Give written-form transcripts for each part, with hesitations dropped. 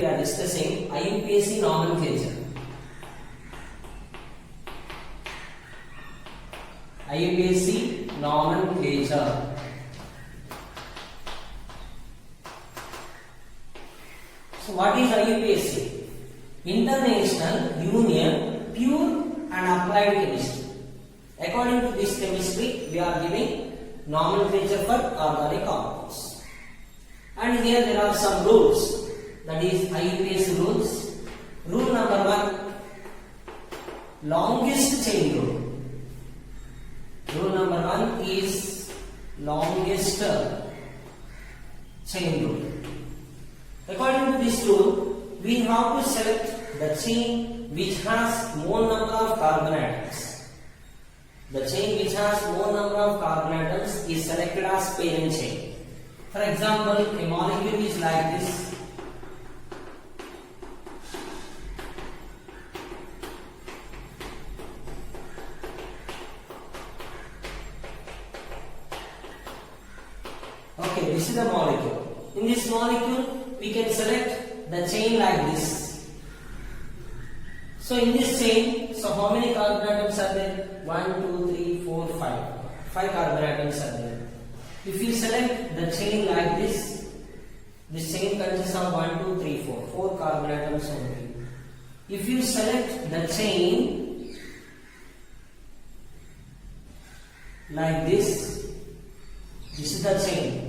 We are discussing IUPAC nomenclature. IUPAC nomenclature. So what is IUPAC? International Union Pure and Applied Chemistry. According to this chemistry, we are giving nomenclature for organic compounds. And here there are some rules. That is IUPAC rules. Rule number 1, longest chain rule. Rule number 1 is longest chain rule. According to this rule, we have to select the chain which has more number of carbon atoms. The chain which has more number of carbon atoms is selected as parent chain. For example, a molecule is like this. Okay, this is the molecule. In this molecule, we can select the chain like this. So in this chain, so how many carbon atoms are there? 1, 2, 3, 4, 5. 5 carbon atoms are there. If you select the chain like this chain consists of 1, 2, 3, 4. 4 carbon atoms only. If you select the chain like this is the chain.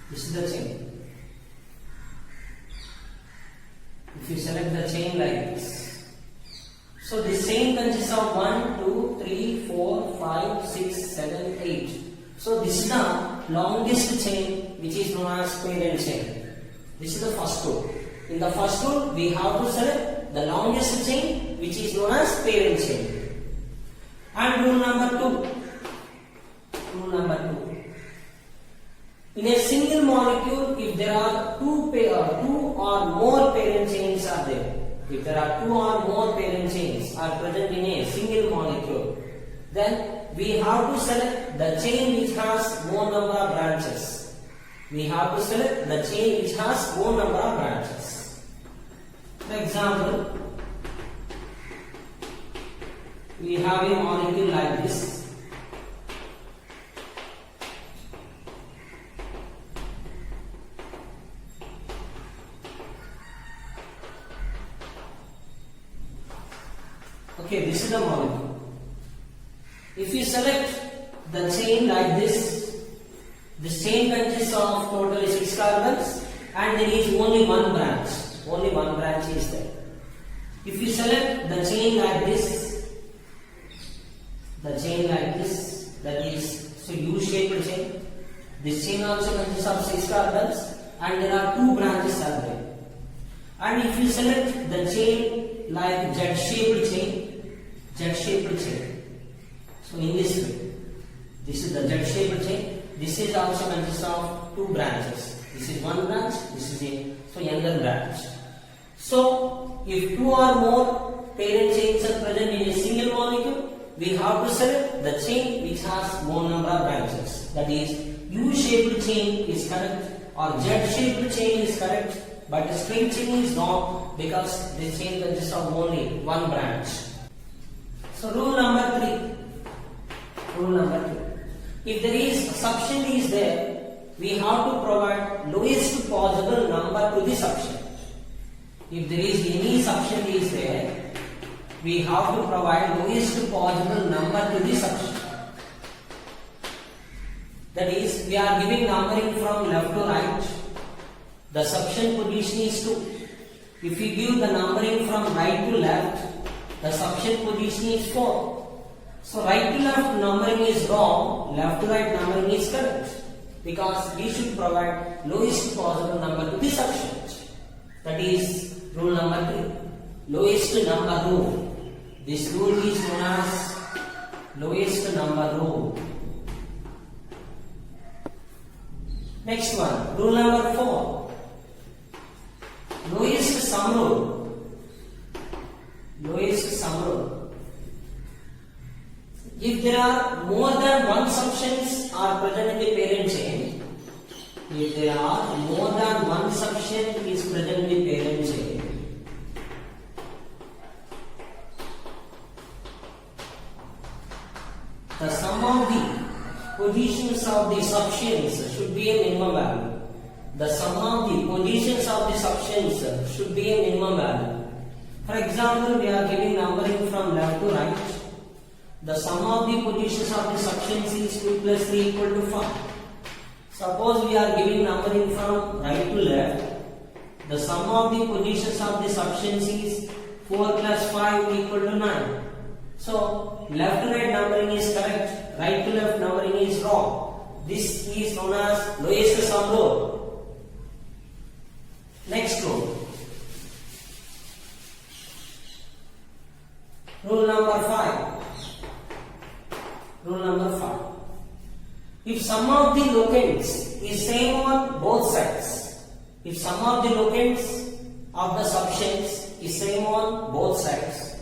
This is the chain. If you select the chain like this, so this chain consists of 1, 2, 3, 4, 5, 6, 7, 8. So this is the longest chain which is known as parent chain. This is the first rule. In the first rule, we have to select the longest chain which is known as parent chain. And rule number 2. Rule number 2. In a single molecule, if there are two or more parent chains are there, if there are 2 or more parent chains are present in a single molecule, then we have to select the chain which has more number of branches. We have to select the chain which has more number of branches. For example, we have a molecule like this. Okay, this is the molecule. If you select the chain like this chain consists of totally 6 carbons and there is only one branch. Only one branch is there. If you select the chain like this, that is so U-shaped chain. This chain also consists of 6 carbons and there are 2 branches are there. And if you select the chain like Z-shaped chain, so in this way, this is the Z-shaped chain. This is also consists of 2 branches. This is one branch. This is another branch. So if 2 or more parent chains are present in a single molecule, we have to select the chain which has more number of branches. That is, U-shaped chain is correct or Z-shaped chain is correct, but the straight chain is not because this chain consists of only one branch. So rule number 3. If there is substance is there, we have to provide lowest possible number to the substance. If there is any substance is there, we have to provide lowest possible number to the substance. That is, we are giving numbering from left to right. The substance position is 2. If we give the numbering from right to left, the substance position is 4. So right to left numbering is wrong, left to right numbering is correct. Because we should provide lowest possible number to the substance. That is rule number 3. Lowest number rule. This rule is known as lowest number rule. Next one, rule number 4. Lowest sum rule. Lowest sum rule. If there are more than one substance are present in the parent chain, if there are more than one substance is present in the parent chain, the sum of the positions of the substance should be a minimum value. The sum of the positions of the substance should be a minimum value. For example, we are giving numbering from left to right. The sum of the positions of the substance is 2 plus 3 equal to 5. Suppose we are giving numbering from right to left. The sum of the positions of the substance is 4 plus 5 equal to 9. So, left to right numbering is correct, right to left numbering is wrong. This is known as lowest sum rule. Next rule. Rule number 5. Rule number 5. If sum of the locants is same on both sides, if sum of the locants of the substance is same on both sides,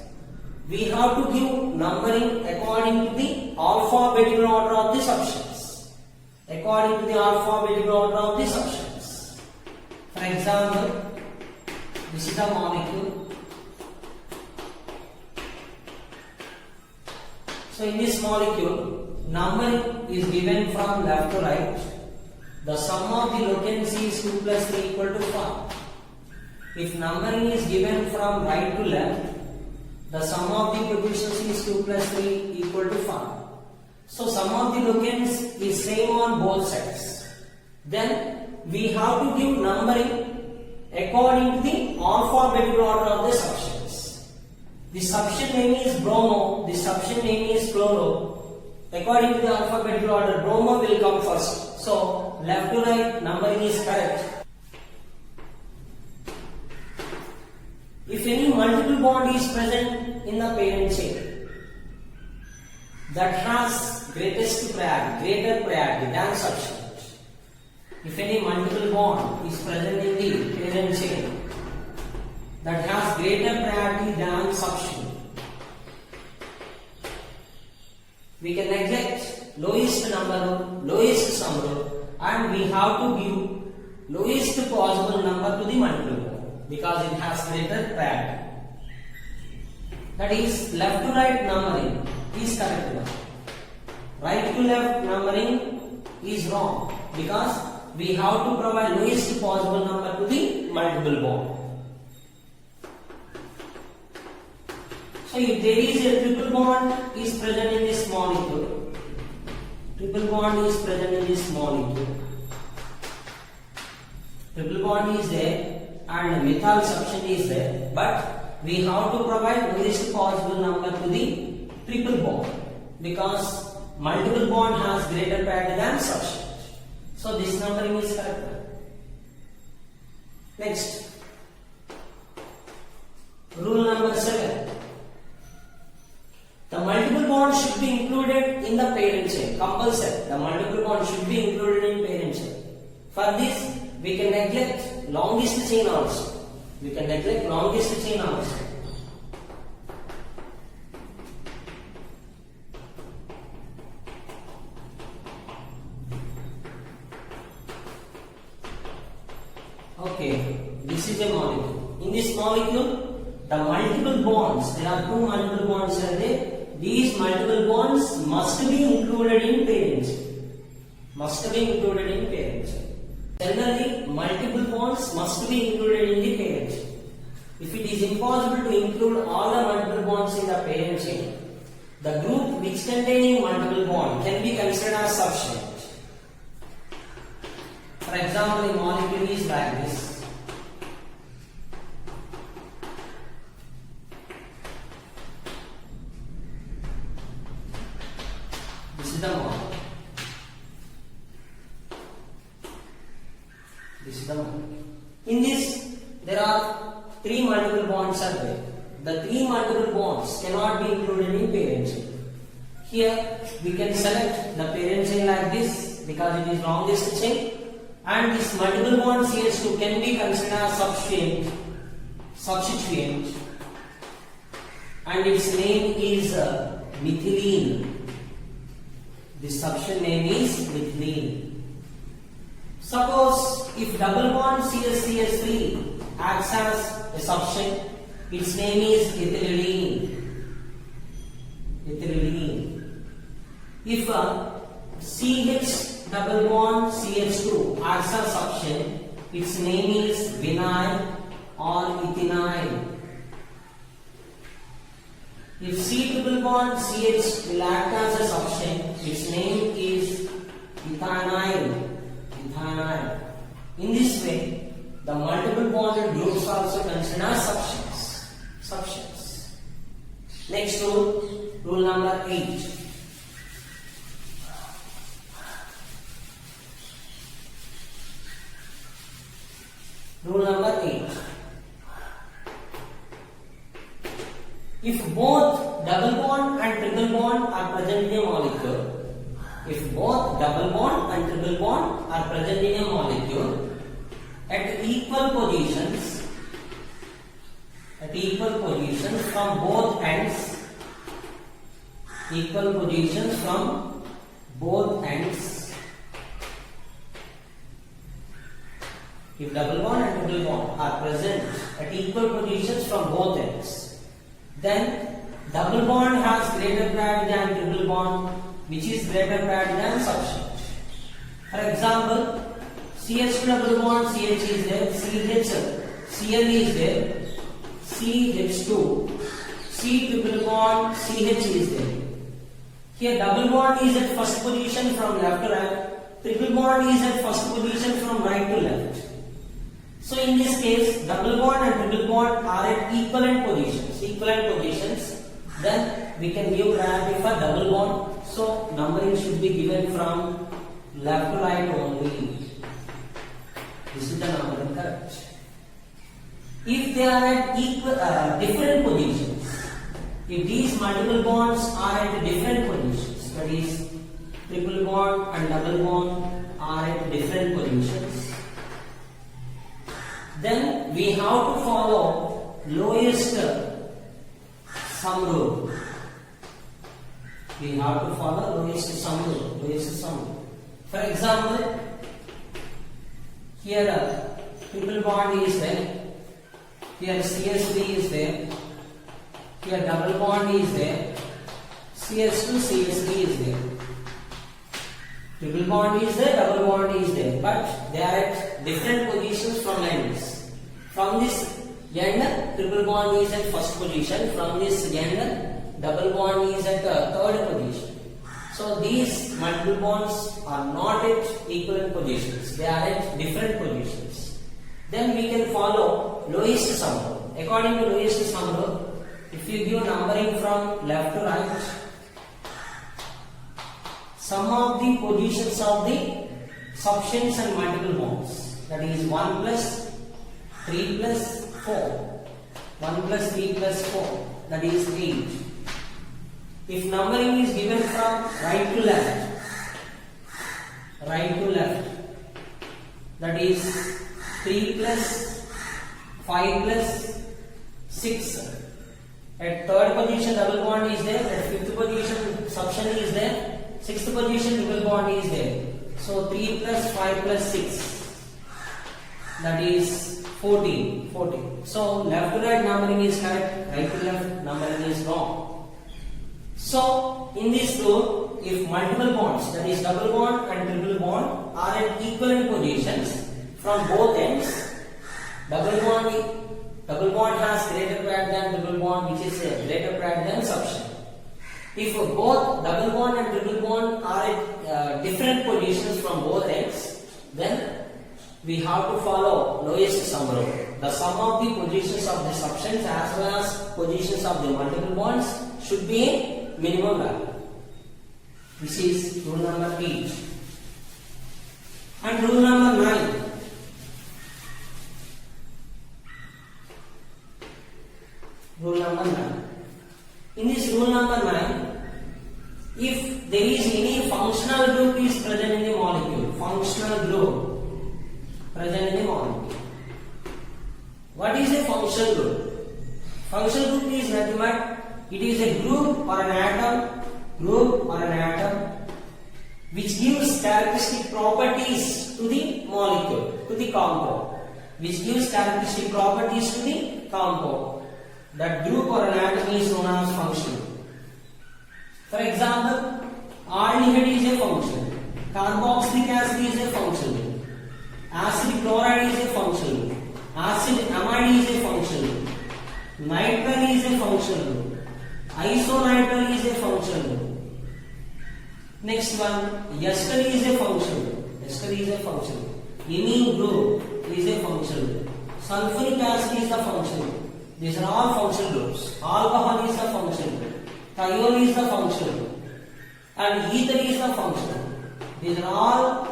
we have to give numbering according to the alphabetical order of the substance. According to the alphabetical order of the substance. For example, this is a molecule. So in this molecule, numbering is given from left to right. The sum of the locants is 2 plus 3 equal to 5. If numbering is given from right to left, the sum of the positions is 2 plus 3 equal to 5. So sum of the locants is same on both sides. Then we have to give numbering according to the alphabetical order of the substance. The substance name is bromo, the substance name is chloro. According to the alphabetical order, bromo will come first. So left to right numbering is correct. If any multiple bond is present in the parent chain that has greater priority than substance, if any multiple bond is present in the parent chain that has greater priority than substance, we can neglect lowest sum rule, and we have to give lowest possible number to the multiple bond because it has greater priority. That is, left to right numbering is correct one. Right to left numbering is wrong because we have to provide lowest possible number to the multiple bond. So if there is a triple bond is present in this molecule, triple bond is present in this molecule, triple bond is there and methyl substance is there, but we have to provide lowest possible number to the triple bond because multiple bond has greater priority than substance. So this numbering is correct. Next, rule number 7. The multiple bond should be included in the parent chain. Compulsory. The multiple bond should be included in parent chain. For this, we can neglect longest chain also. We can neglect longest chain also. Okay, this is a molecule. In this molecule, the multiple bonds, there are two multiple bonds are there. These multiple bonds must be included in parent chain. Must be included in parent chain. Generally, multiple bonds must be included in the parent chain. If it is impossible to include all the multiple bonds in the parent chain, the group which containing multiple bond can be considered as substrate. For example, a molecule is like this. This is the molecule. This is the molecule. In this, there are three multiple bonds are there. The three multiple bonds cannot be included in parent chain. Here, we can select the parent chain like this because it is longest chain, and this multiple bond CH2 can be considered as substituent, and its name is methylene. The substituent name is methylene. Suppose if double bond CH3 acts as a substance, its name is ethylene. If CH double bond CH2 acts as substance, its name is vinyl or ethynyl. If C double bond CH will act as a substance, its name is ethanyl. In this way, the multiple bonded groups are also considered as substance. Next rule number 8. Rule number 8. If both double bond and triple bond are present in a molecule, at equal positions from both ends, if double bond and triple bond are present at equal positions from both ends, then double bond has greater priority than triple bond, which is greater priority than substance. For example, CH2 double bond CH is there, Cl is there, CH2, C triple bond CH is there. Here double bond is at first position from left to right, triple bond is at first position from right to left. So in this case, double bond and triple bond are at equivalent positions. Then we can give priority for double bond. So numbering should be given from left to right only. This is the numbering correct. If they are at different positions, if these multiple bonds are at different positions, that is triple bond and double bond are at different positions, then we have to follow lowest sum rule. For example, here triple bond is there, here CH3 is there, here double bond is there, CH2, CH3 is there. Triple bond is there, double bond is there, but they are at different positions from ends. From this end, triple bond is at first position. From this end, double bond is at third position. So these multiple bonds are not at equivalent positions. They are at different positions. Then we can follow lowest sum rule. According to lowest sum rule, if you give numbering from left to right, sum of the positions of the substance and multiple bonds, that is 1 plus 3 plus 4. 1 plus 3 plus 4, that is 8. If numbering is given from right to left, that is 3 plus 5 plus 6. At third position double bond is there, at fifth position substance is there, sixth position triple bond is there. So 3 plus 5 plus 6, that is 14. So left to right numbering is correct, right to left numbering is wrong. So in this rule, if multiple bonds, that is double bond and triple bond, are at equivalent positions from both ends, double bond has greater priority than triple bond, which is greater priority than substance. If both double bond and triple bond are at different positions from both ends, then we have to follow lowest sum rule. The sum of the positions of the substance as well as positions of the multiple bonds should be a minimum value. This is rule number 8. And rule number 9. Rule number 9. In this rule number 9, if there is any functional group is present in the molecule, what is a functional group? Functional group is nothing but it is a group or an atom which gives characteristic properties to the molecule, to the compound, which gives characteristic properties to the compound. That group or an atom is known as function group. For example, aldehyde is a function group, carboxylic acid is a function group, acid chloride is a function group, acid amide is a function group, nitrile is a function group, isonitrile is a function group. Next one, ester is a function group. Ester is a function group. Imine group is a function group. Sulfuric acid is a function group. These are all function groups. Alcohol is a function group. Thiol is a function group. And ether is a function group. These are all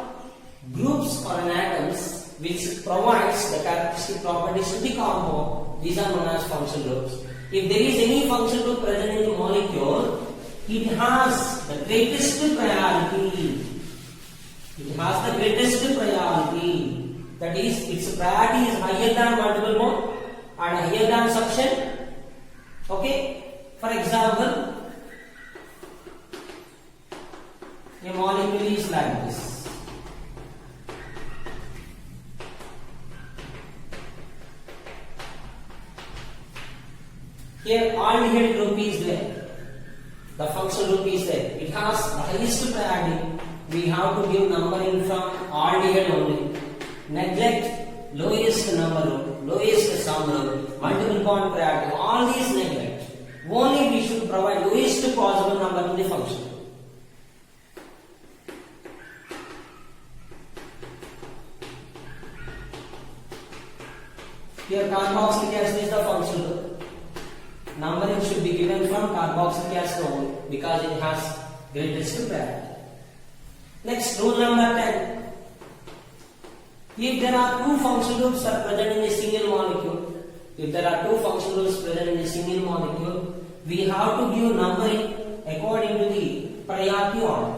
groups or atoms which provides the characteristic properties to the compound. These are known as function groups. If there is any function group present in the molecule, it has the greatest priority. It has the greatest priority. That is, its priority is higher than multiple bond and higher than suction. Okay. For example, a molecule is like this. Here aldehyde group is there. The function group is there. It has the highest priority. We have to give numbering from aldehyde only. Neglect lowest number, lowest sum, multiple bond priority. All these neglect. Only we should provide lowest possible number to the function. Here carboxylic acid is the function group. Numbering should be given from carboxylic acid only because it has greatest priority. Next, rule number 10. If there are two function groups are present in a single molecule, we have to give numbering according to the priority order.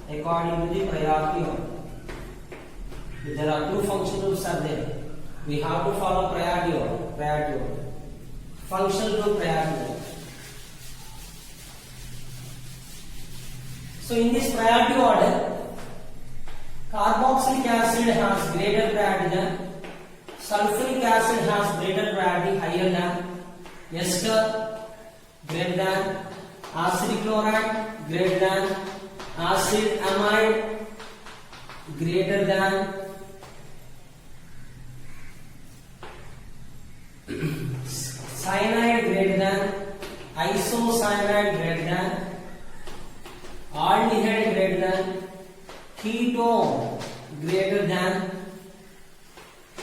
If there are two function groups are there, we have to follow priority order. Functional group priority order. So in this priority order, carboxylic acid has greater priority than, sulfuric acid has greater priority, higher than, ester greater than, acid chloride greater than, acid amide greater than, cyanide greater than, isocyanide greater than, aldehyde greater than, ketone greater than,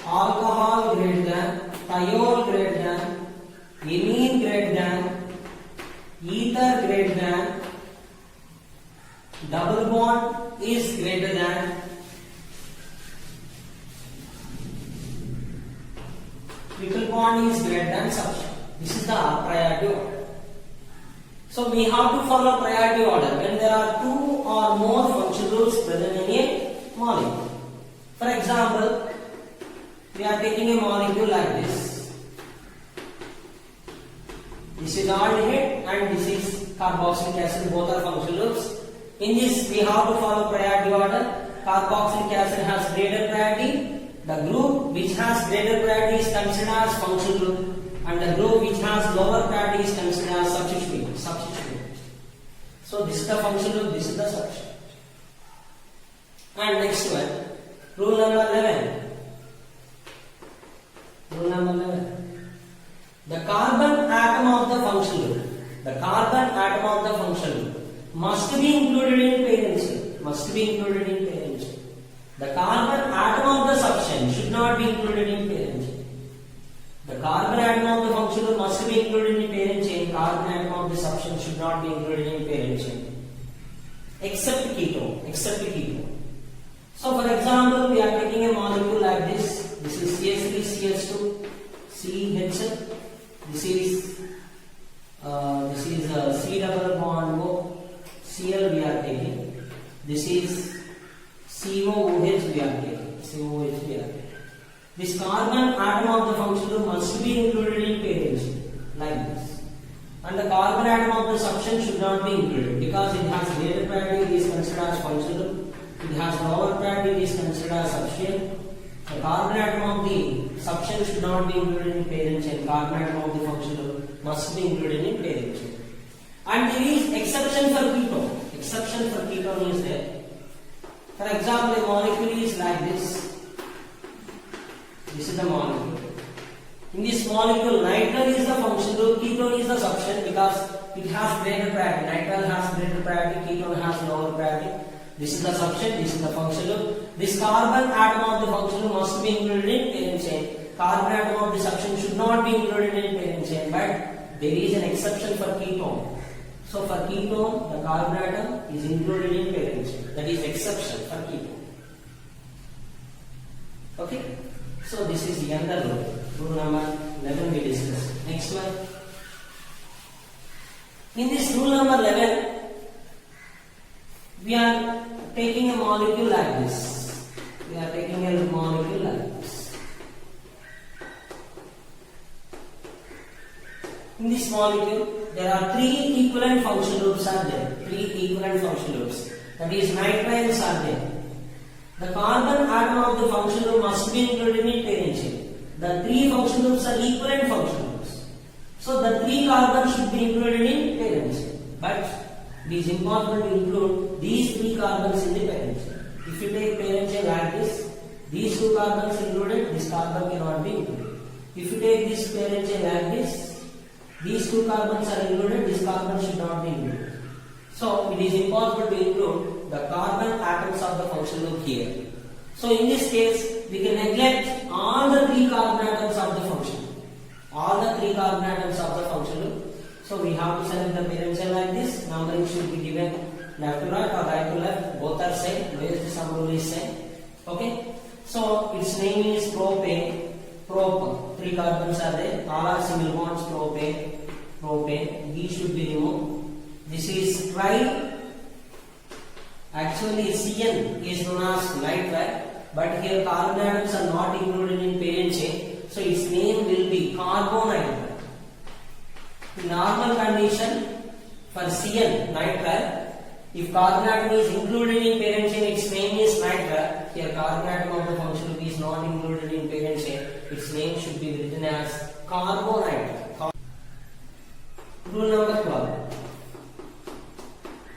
alcohol greater than, thiol greater than, imine greater than, ether greater than, double bond is greater than, triple bond is greater than suction. This is the priority order. So we have to follow priority order when there are two or more function groups present in a molecule. For example, we are taking a molecule like this. This is aldehyde and this is carboxylic acid. Both are function groups. In this, we have to follow priority order. Carboxylic acid has greater priority. The group which has greater priority is considered as function group, and the group which has lower priority is considered as substituent. So this is the function group, this is the substituent. And next one, rule number 11. The carbon atom of the function group must be included in parent chain. The carbon atom of the substance should not be included in parent chain. The carbon atom of the function group must be included in parent chain. Carbon atom of the substance should not be included in parent chain. Except ketone. So for example, we are taking a molecule like this. This is CH3, CH2, CH. This is C double bond O. Cl we are taking. This is COOH we are taking. This carbon atom of the function group must be included in parent chain like this. And the carbon atom of the substance should not be included because it has greater priority. It is considered as function group. it has lower priority, it is considered as substituent. The carbon atom of the substance should not be included in parent chain. Carbon atom of the functional must be included in parent chain. And there is exception for ketone. Exception for ketone is there. For example, a molecule is like this. This is the molecule. In this molecule, nitrile is the functional, ketone is the substance because it has greater priority. Nitrile has greater priority, ketone has lower priority. This is the substance, this is the functional. This carbon atom of the functional must be included in parent chain. Carbon atom of the substance should not be included in parent chain, but there is an exception for ketone. So for ketone, the carbon atom is included in parent chain. That is exception for ketone. Okay? So this is the other rule. Rule number 11 we discussed. Next one. In this rule number 11, we are taking a molecule like this. We are taking a molecule like this. In this molecule, there are three equivalent functional groups are there. Three equivalent functional groups. That is, nitriles are there. The carbon atom of the functional group must be included in parent chain. The three functional groups are equivalent functional groups. So the three carbons should be included in parent chain. But it is important to include these three carbons in the parent chain. If you take parent chain like this, these two carbons included, this carbon cannot be included. If you take this parent chain like this, these two carbons are included, this carbon should not be included. So it is important to include the carbon atoms of the functional group here. So in this case, we can neglect all the three carbon atoms of the function. All the three carbon atoms of the functional group. So we have to select the parent chain like this. Numbering should be given left to right or right to left. Both are same. Whereas the sum rule is same. Okay. So its name is propane. Prop. Three carbons are there. All are single bonds. Propane. Propane. These should be removed. This is tri. Actually, CN is known as nitrile, but here carbon atoms are not included in parent chain. So its name will be carbonitrile. In normal condition, for CN, nitrile, if carbon atom is included in parent chain, its name is nitrile. Here carbon atom of the functional group is not included in parent chain. Its name should be written as carbonitrile. Rule number 12.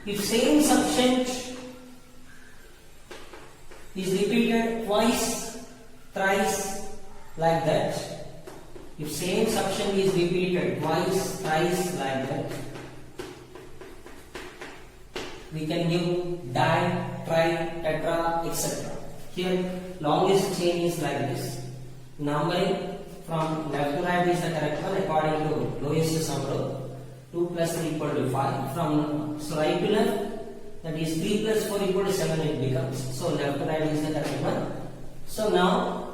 If same substance is repeated twice, thrice, like that. If same substance is repeated twice, thrice, like that, we can give di, tri, tetra, etc. Here, longest chain is like this. Numbering from left to right is the correct one according to lowest sum rule. 2 plus 3 equal to 5. From right to left, that is 3 plus 4 equal to 7 it becomes. So left to right is the correct one. So now,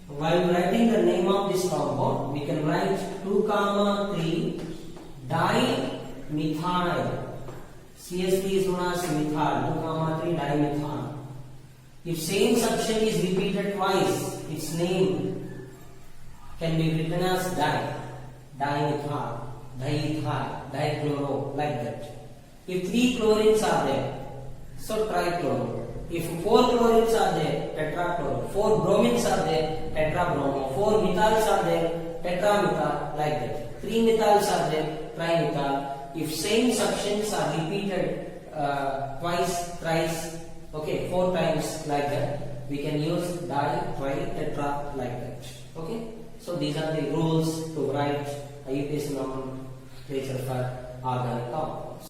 while writing the name of this compound, we can write 2,3 dimethyl. CSP is known as methyl. 2,3 dimethyl. If same substance is repeated twice, its name can be written as dimethyl, diethyl, dichloro, like that. If 3 chlorines are there, so trichloro. If 4 chlorines are there, tetrachloro. 4 bromines are there, tetrabromo. 4 methyls are there, tetramethyl, like that. 3 methyls are there, trimethyl. If same substance are repeated twice, thrice, okay, 4 times, like that, we can use di, tri, tetra, like that. Okay, so these are the rules to write IUPAC nomenclature for organic compounds.